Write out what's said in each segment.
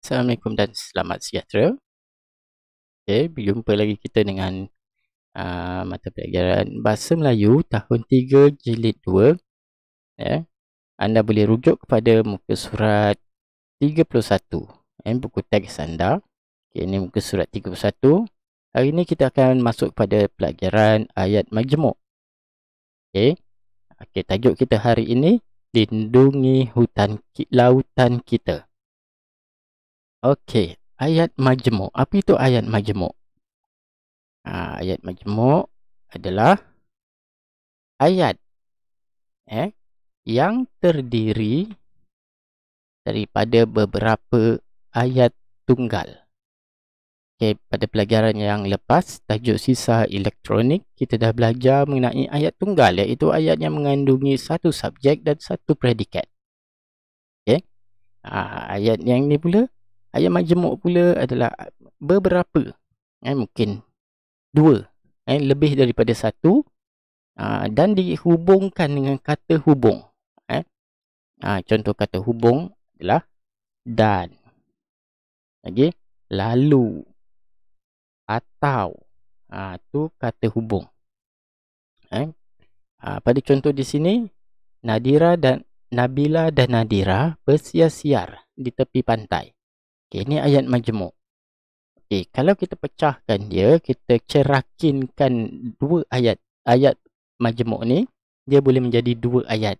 Assalamualaikum dan selamat sejahtera. Berjumpa lagi kita dengan mata pelajaran Bahasa Melayu tahun 3 jilid 2. Anda boleh rujuk kepada muka surat 31, buku teks anda. Ini muka surat 31. Hari ini kita akan masuk pada pelajaran ayat majmuk. Tajuk kita hari ini, lindungi lautan kita. Ayat majmuk. Apa itu ayat majmuk? Ayat majmuk adalah ayat yang terdiri daripada beberapa ayat tunggal. Pada pelajaran yang lepas, tajuk sisa elektronik, kita dah belajar mengenai ayat tunggal, iaitu ayat yang mengandungi satu subjek dan satu predikat. Ayat yang ni pula, ayat majmuk pula adalah beberapa, mungkin dua, lebih daripada satu, dan dihubungkan dengan kata hubung. Contoh kata hubung adalah dan, lalu, atau, tu kata hubung. Pada contoh di sini, Nabila dan Nadira bersiar-siar di tepi pantai. Ini ayat majmuk. Kalau kita pecahkan dia, kita cerakinkan dua ayat majmuk ni, dia boleh menjadi dua ayat.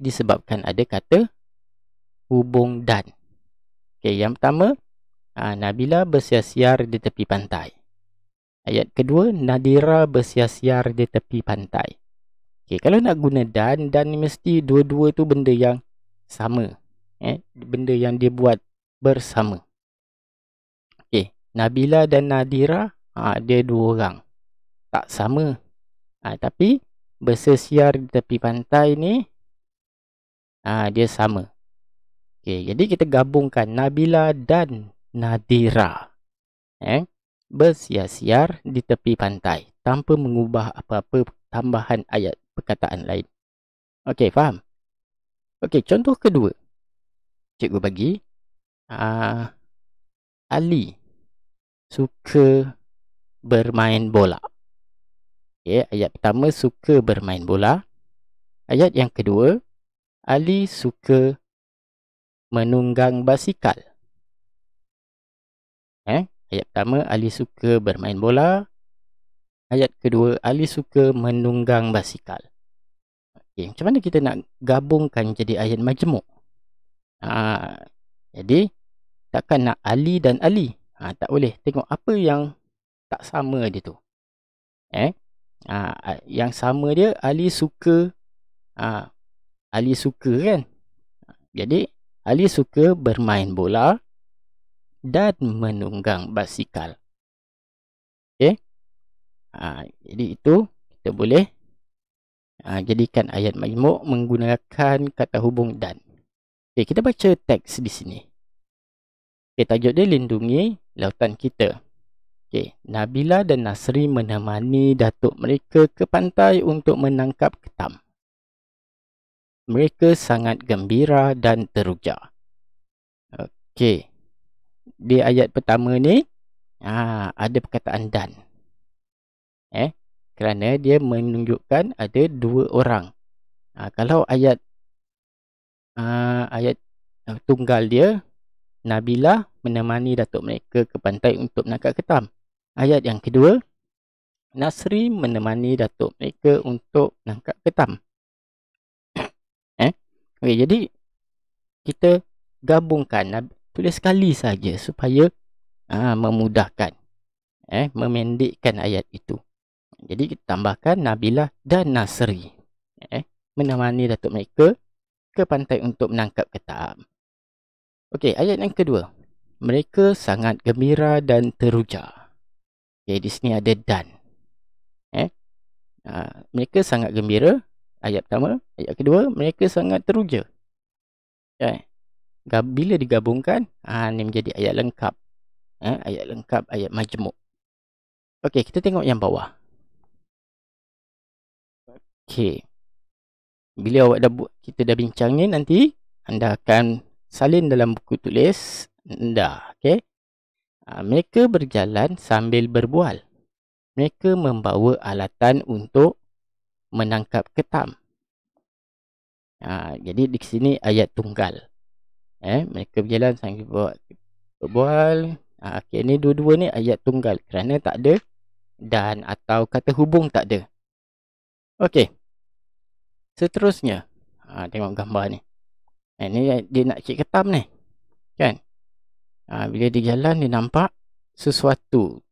Disebabkan ada kata hubung dan. Yang pertama, Nabila bersiar-siar di tepi pantai. Ayat kedua, Nadira bersiar-siar di tepi pantai. Kalau nak guna dan ni mesti dua-dua tu benda yang sama. Benda yang dia buat bersama. Nabila dan Nadira, dia dua orang. Tak sama. Tapi bersiar di tepi pantai ni, dia sama. Jadi kita gabungkan Nabila dan Nadira. Bersiar-siar di tepi pantai tanpa mengubah apa-apa tambahan ayat perkataan lain. Faham? Contoh kedua. Cikgu bagi Ali suka bermain bola. Ayat pertama, suka bermain bola. Ayat yang kedua, Ali suka menunggang basikal. Ayat pertama, Ali suka bermain bola. Ayat kedua, Ali suka menunggang basikal. Macam mana kita nak gabungkan jadi ayat majmuk? Jadi, takkan nak Ali dan Ali. Tak boleh. Tengok apa yang tak sama dia tu. Yang sama dia, Ali suka kan? Jadi, Ali suka bermain bola dan menunggang basikal. Jadi itu kita boleh jadikan ayat majmuk menggunakan kata hubung dan. Kita baca teks di sini. Tajuk dia, lindungi lautan kita. Nabila dan Nasri menemani datuk mereka ke pantai untuk menangkap ketam. Mereka sangat gembira dan teruja. Di ayat pertama ni ada perkataan dan. Kerana dia menunjukkan ada dua orang. Kalau ayat tunggal dia, Nabila menemani datuk mereka ke pantai untuk menangkap ketam. Ayat yang kedua, Nasri menemani datuk mereka untuk menangkap ketam. Jadi kita gabungkan, tulis sekali saja supaya memudahkan, memendekkan ayat itu. Jadi kita tambahkan Nabila dan Nasri menemani datuk mereka ke pantai untuk menangkap ketam. Ayat yang kedua, mereka sangat gembira dan teruja. Di sini ada dan. Mereka sangat gembira, ayat pertama. Ayat kedua, mereka sangat teruja. Bila digabungkan, ini menjadi ayat lengkap. Ayat lengkap, ayat majmuk. Kita tengok yang bawah. Bila awak kita dah bincang ni, nanti anda akan salin dalam buku tulis. Dah, okey. Mereka berjalan sambil berbual. Mereka membawa alatan untuk menangkap ketam. Jadi di sini ayat tunggal. Mereka berjalan sambil berbual. Okey, ni dua-dua ni ayat tunggal kerana tak ada dan atau kata hubung tak ada. Okey. Seterusnya, tengok gambar ni. Ni dia nak cek ketam ni. Kan? Bila dia jalan dia nampak sesuatu.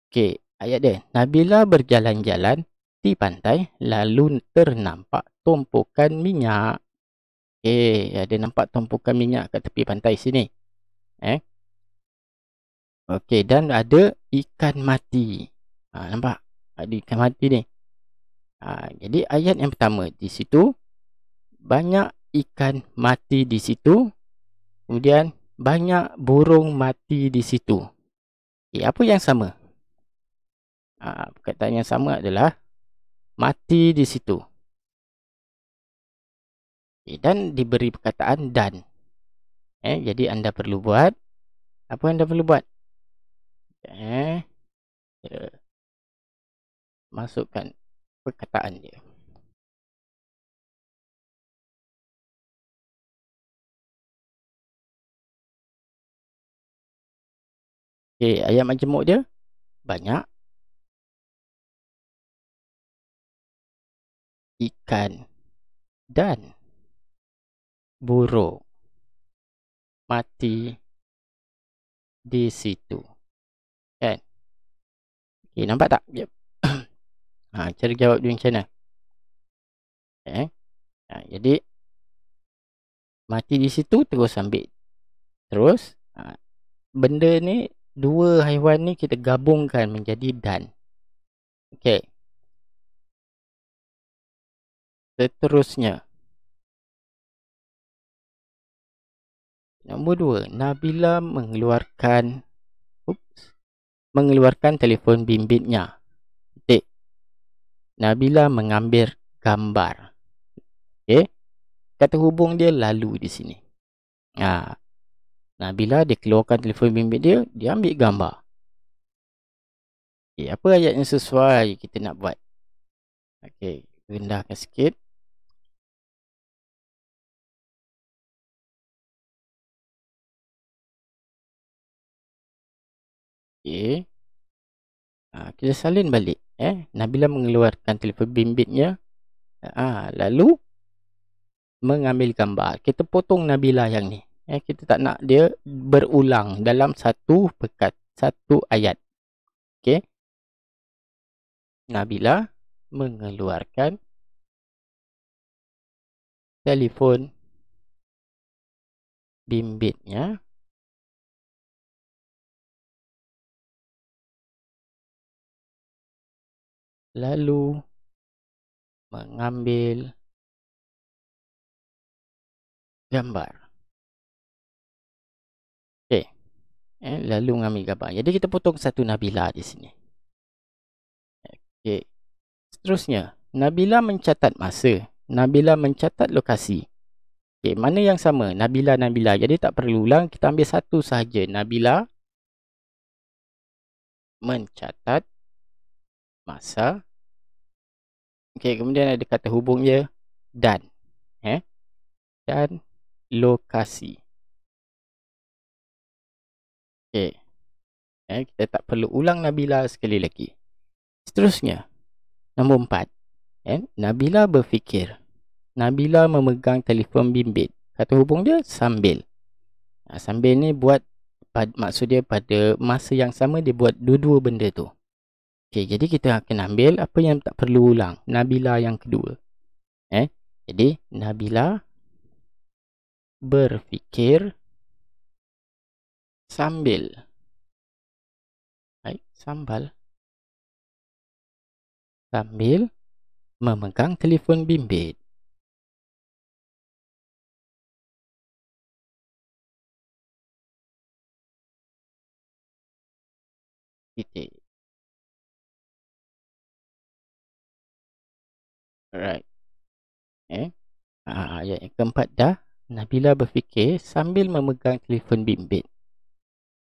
Okey, ayat dia. Nabila berjalan-jalan di pantai lalu ternampak tumpukan minyak. Dia nampak tumpukan minyak kat tepi pantai sini. Okey, dan ada ikan mati. Nampak? Ada ikan mati ni. Jadi ayat yang pertama di situ banyak ikan mati di situ. Kemudian banyak burung mati di situ. Apa yang sama? Perkataan yang sama adalah mati di situ. Dan diberi perkataan dan. Jadi anda perlu buat. Apa anda perlu buat? Masukkan perkataan dia. Ayat majemuk dia banyak ikan dan burung mati di situ. Kan? Nampak tak? Yep. Cara jawab dia macam mana? Jadi mati di situ terus ambil. Terus benda ni, dua haiwan ni kita gabungkan menjadi dan. Okey. Seterusnya. Nombor 2, Nabila mengeluarkan telefon bimbitnya. Nabila mengambil gambar. Kata hubung dia lalu di sini. Nabila dia keluarkan telefon bimbit dia, dia ambil gambar. Apa ayat yang sesuai kita nak buat? Rendahkan sikit. Kita salin balik. Nabila mengeluarkan telefon bimbitnya. Lalu mengambil gambar. Kita potong Nabila yang ni. Kita tak nak dia berulang dalam satu ayat. Okey. Nabila mengeluarkan telefon bimbitnya. Lalu mengambil gambar. Lalu mengambil gambar. Jadi kita potong satu Nabila di sini. Seterusnya, Nabila mencatat masa. Nabila mencatat lokasi. Mana yang sama? Nabila. Jadi tak perlu ulang. Kita ambil satu sahaja. Nabila mencatat masa. Kemudian ada kata hubung dia dan. Dan lokasi. Kita tak perlu ulang Nabila sekali lagi. Seterusnya, nombor 4. Nabila berfikir. Nabila memegang telefon bimbit. Kata hubung dia sambil. Sambil ni buat, maksud dia pada masa yang sama dia buat dua-dua benda tu. Jadi kita akan ambil apa yang tak perlu ulang. Nabila yang kedua. Jadi Nabila berfikir sambil. Sambil memegang telefon bimbit. Alright. Ayat yang keempat dah. Nabila berfikir sambil memegang telefon bimbit.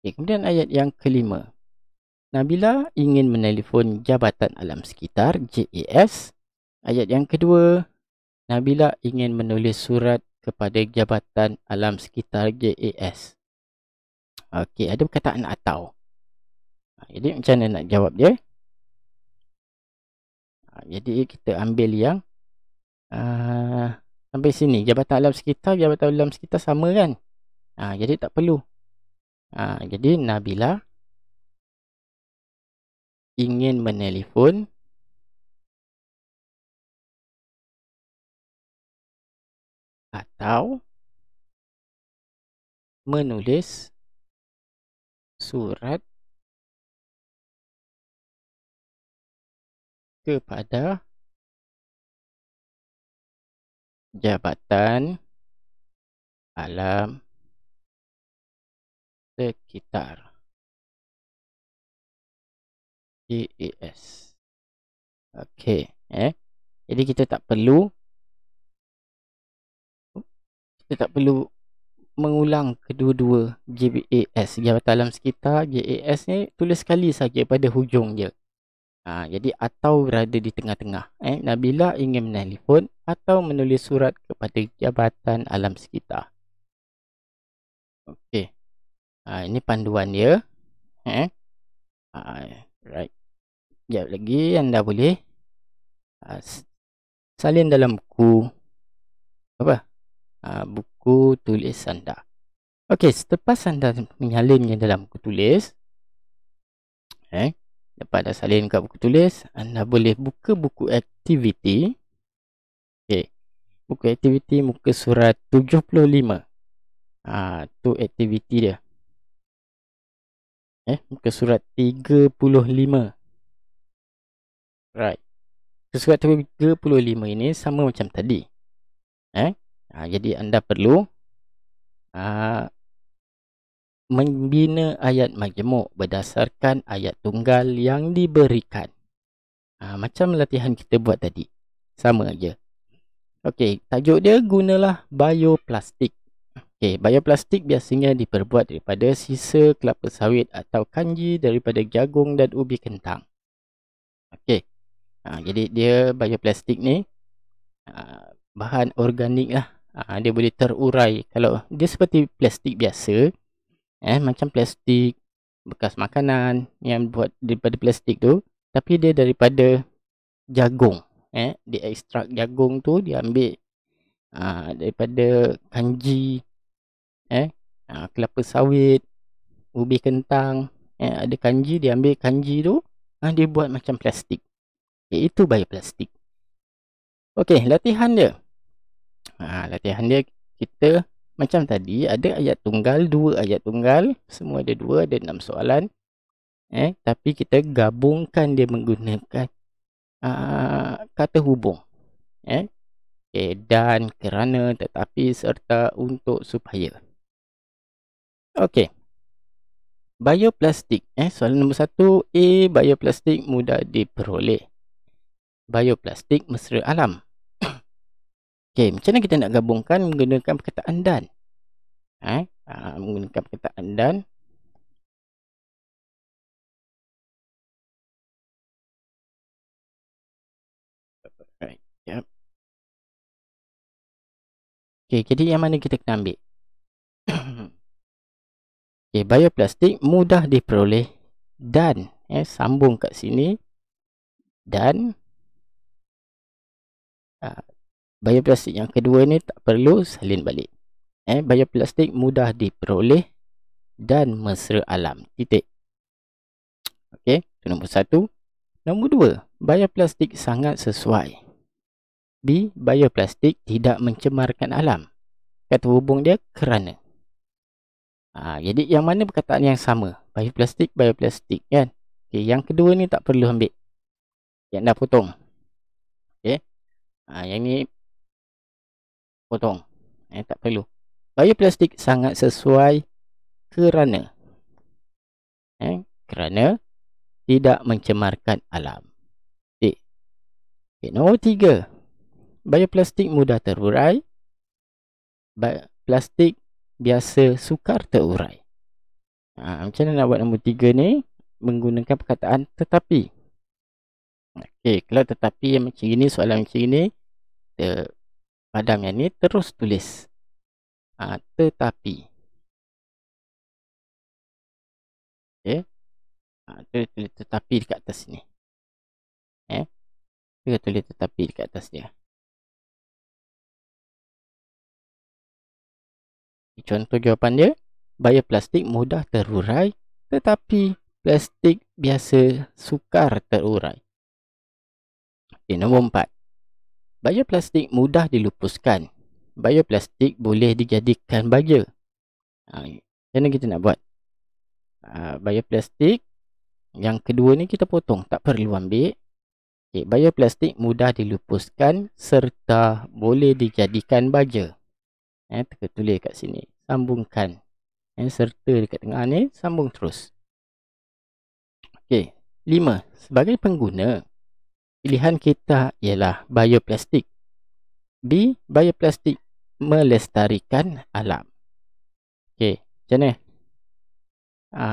Okay, kemudian ayat yang kelima. Nabila ingin menelefon Jabatan Alam Sekitar JAS. Ayat yang kedua. Nabila ingin menulis surat kepada Jabatan Alam Sekitar JAS. Okey, ada perkataan atau. Jadi macam mana nak jawab dia? Jadi kita ambil yang sampai sini. Jabatan Alam Sekitar sama kan? Jadi tak perlu. Jadi Nabila ingin menelefon atau menulis surat kepada Jabatan Alam Sekitar JAS. Okey, jadi kita tak perlu mengulang kedua-dua JAS, Jabatan Alam Sekitar JAS ni tulis sekali saja pada hujung dia. Jadi atau berada di tengah-tengah. Nabila ingin menelefon atau menulis surat kepada Jabatan Alam Sekitar. Okey. Ini panduan dia. Right. Sekejap lagi anda boleh salin dalam buku buku tulis anda. Okey, selepas anda menyalinnya dalam buku tulis, lepas dah salin kat buku tulis, anda boleh buka buku aktiviti. Okey, buku aktiviti muka surat 75. Tu aktiviti dia. Muka surat 35. Right. Muka surat 35 ini sama macam tadi. Jadi anda perlu membina ayat majmuk berdasarkan ayat tunggal yang diberikan. Macam latihan kita buat tadi. Sama aja. Okey, tajuk dia gunalah bioplastik. Okey, bioplastik biasanya diperbuat daripada sisa kelapa sawit atau kanji daripada jagung dan ubi kentang. Okey. Jadi dia bioplastik ni bahan organik lah. Dia boleh terurai. Kalau dia seperti plastik biasa, macam plastik bekas makanan yang buat daripada plastik tu, tapi dia daripada jagung. Dia ekstrak jagung tu, dia ambil daripada kanji, kelapa sawit, ubi kentang, ada kanji, dia ambil kanji tu, dia buat macam plastik. Itu bioplastik. Okey, latihan dia. Latihan dia kita macam tadi ada ayat tunggal, 2 ayat tunggal, semua ada 2, ada 6 soalan. Tapi kita gabungkan dia menggunakan kata hubung. Dan, kerana, tetapi, serta, untuk, supaya. Okey. Bioplastik. Soalan nombor 1A, bioplastik mudah diperoleh. Bioplastik mesra alam. Okey, macam mana kita nak gabungkan menggunakan perkataan dan? Menggunakan perkataan dan. Right. Yep. Okey, jadi yang mana kita kena ambil? Okey, bioplastik mudah diperoleh dan sambung kat sini dan bioplastik yang kedua ni tak perlu salin balik. Bioplastik mudah diperoleh dan mesra alam. Titik. Okey, itu nombor 1. Nombor 2, bioplastik sangat sesuai. B, bioplastik tidak mencemarkan alam. Kata hubung dia kerana. Jadi yang mana perkataan yang sama? Bioplastik kan? Okey, yang kedua ni tak perlu ambil. Yang dah potong. Okey. Yang ni potong. Tak perlu. Bioplastik sangat sesuai kerana. Kerana tidak mencemarkan alam. Okey, nombor 3. Bioplastik mudah terurai plastik biasa sukar terurai. Macam mana nak buat nombor 3 ni? Menggunakan perkataan tetapi. Okey, kalau tetapi yang macam ini, soalan macam ini, padam yang ni terus tulis tetapi. Okey. Tulis tetapi dekat atas ni. Kita tulis tetapi dekat atas dia. Contoh jawapan dia, bioplastik mudah terurai tetapi plastik biasa sukar terurai. Okay, nombor 4. Bioplastik mudah dilupuskan. Bioplastik boleh dijadikan baja. Macam mana kita nak buat? Bioplastik yang kedua ni kita potong, tak perlu ambil. Okay, bioplastik mudah dilupuskan serta boleh dijadikan baja. Kita tulis kat sini, sambungkan. Serta dekat tengah ni, sambung terus. Okey, 5. Sebagai pengguna, pilihan kita ialah bioplastik. B. Bioplastik melestarikan alam. Okey, macam mana?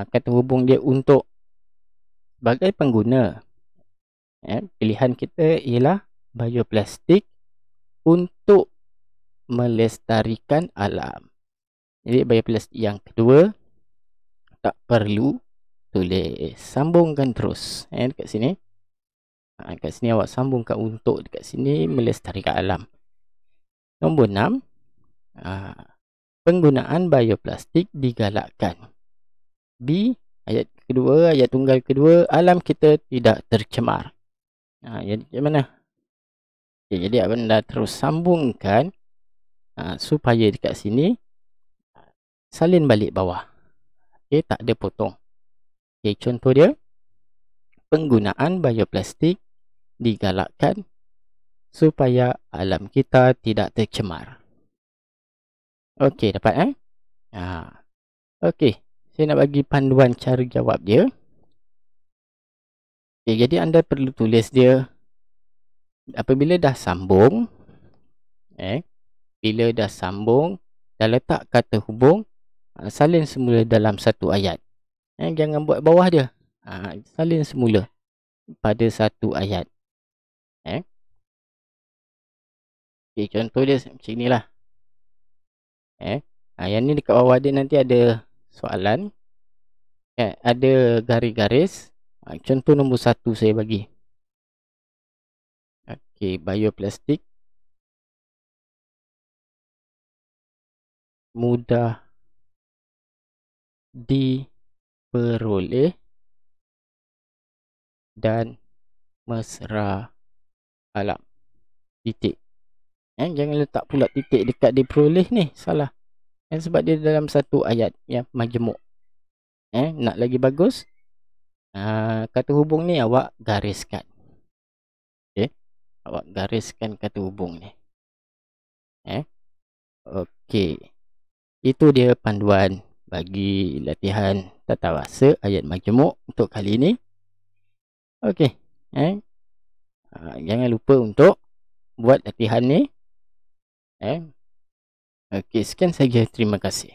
Kata hubung dia untuk sebagai pengguna. Pilihan kita ialah bioplastik untuk melestarikan alam. Jadi bioplastik yang kedua tak perlu tulis, sambungkan terus dekat sini. Dekat sini awak sambungkan untuk, dekat sini melestarikan alam. Nombor 6, penggunaan bioplastik digalakkan. B. Ayat kedua, ayat tunggal kedua, alam kita tidak tercemar. Jadi macam mana? Okay, jadi anda terus sambungkan supaya dekat sini salin balik bawah. Okay, tak ada potong. Okay, contoh dia, penggunaan bioplastik digalakkan supaya alam kita tidak tercemar. Okey, dapat Okey, saya nak bagi panduan cara jawab dia. Okay, jadi anda perlu tulis dia apabila dah sambung. Bila dah sambung, dah letak kata hubung, salin semula dalam satu ayat. Jangan buat bawah dia. Salin semula pada satu ayat. Okay, contoh dia macam inilah. Yang ni dekat bawah dia nanti ada soalan. Ada garis-garis. Contoh nombor 1 saya bagi. Okay, bioplastik mudah diperoleh dan mesra alam. Titik. Jangan letak pula titik dekat diperoleh ni, salah. Sebab dia dalam satu ayat yang majmuk. Nak lagi bagus, kata hubung ni awak gariskan. Okay, awak gariskan kata hubung ni. Okey, itu dia panduan bagi latihan tata bahasa ayat majmuk untuk kali ini. Okey, jangan lupa untuk buat latihan ni. Okey, sekian saja. Terima kasih.